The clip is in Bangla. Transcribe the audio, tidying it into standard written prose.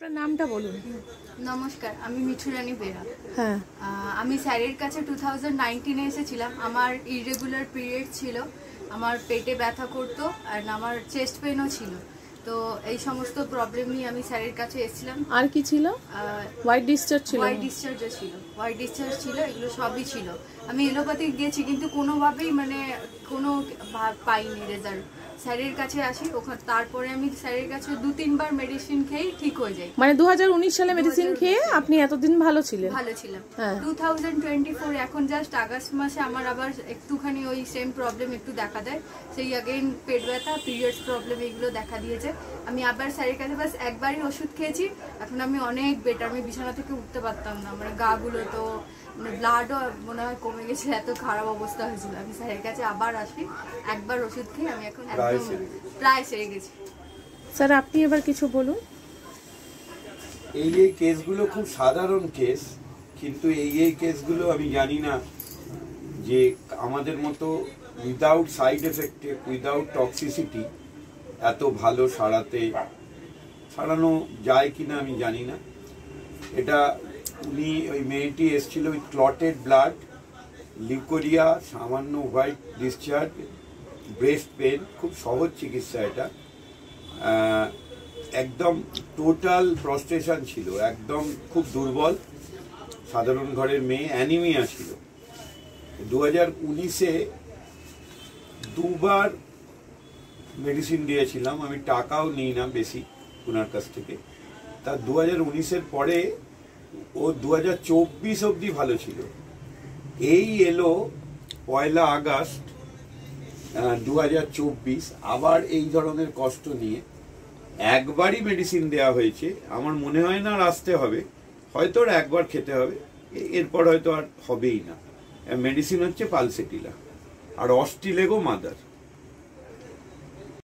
আপনার নামটা বলুন। নমস্কার, আমি মিঠুরানী বেরা। হ্যাঁ, আমি স্যারের কাছে 2019-এ এসেছিলাম। আমার ইরেগুলার পিরিয়ড ছিল, আমার পেটে ব্যথা করতো আর আমার চেস্ট পেনও ছিল। তো এই সমস্ত প্রবলেম নিয়ে আমি স্যারের কাছে এসেছিলাম। আর কি ছিল? হোয়াইট ডিসচার্জ ছিল। হোয়াইট ডিসচার্জ ছিল, এগুলো সবই ছিল। আমি এলোপ্যাথিক গেছি কিন্তু কোনোভাবেই কোনো পাইনি রেজাল্ট। স্যারের কাছে আসি, ওখানে তারপরে আমি স্যারের কাছে 2-3 বার মেডিসিন খেয়েই ঠিক হয়ে যাই। 2019 সালে মেডিসিন খেয়ে আপনি এতদিন ভালো ছিলেন? ভালো ছিলাম। 2024 এখন জাস্ট আগস্ট মাসে আমার আবার একটুখানি ওই সেম প্রবলেম একটু দেখা দেয়। সেই আগেন পেট ব্যথা, পিরিয়ডস প্রবলেম এগুলো দেখা দিয়েছে। আমি আবার স্যারের কাছে বাস একবারই ওষুধ খেয়েছি। এখন আমি অনেক বেটার, আমি বিছানা থেকে উঠতে পারতাম না, গাগুলো তো ব্লাডও মনে হয় কমে গেছে, এত খারাপ অবস্থা হয়েছিল। আমি স্যারের কাছে আবার আসি, একবার ওষুধ খেয়ে আমি এখন একদম প্রায় সেরে গেছি। স্যার আপনি এবার কিছু বলুন। এই কেসগুলো খুব সাধারণ কেস, কিন্তু এই কেসগুলো আমি জানি না যে আমাদের মতো উইদাউট সাইড এফেক্টে, উইদাউট টক্সিসিটি এত ভালো সারানো যায় কিনা আমি জানি না। এটা ওই মেয়েটি এসেছিল উইথ ক্লটেড ব্লাড, লিউকোরিয়া, সামান্য হোয়াইট ডিসচার্জ, ব্রেস্ট পেন, খুব সহজ চিকিৎসা এটা। একদম টোটাল প্রস্ট্রেশন ছিল, একদম খুব দুর্বল, সাধারণ ঘরের মেয়ে, অ্যানিমিয়া ছিল। 2019-এ 2বার মেডিসিন দিয়েছিলাম, আমি টাকাও নিই না বেশি ওনার কাছ থেকে। তা 2019-এর পরে ও 2024 অবধি ভালো ছিল। এই এলো 1 আগস্ট 2024 আবার এই ধরনের কষ্ট নিয়ে। একবারই মেডিসিন দেওয়া হয়েছে, আমার মনে হয় না আর আসতে হবে, হয়তো আর একবার খেতে হবে, এরপর হয়তো আর হবেই না। মেডিসিন হচ্ছে পালসেটিলা আর অস্টিলেগো মাদার।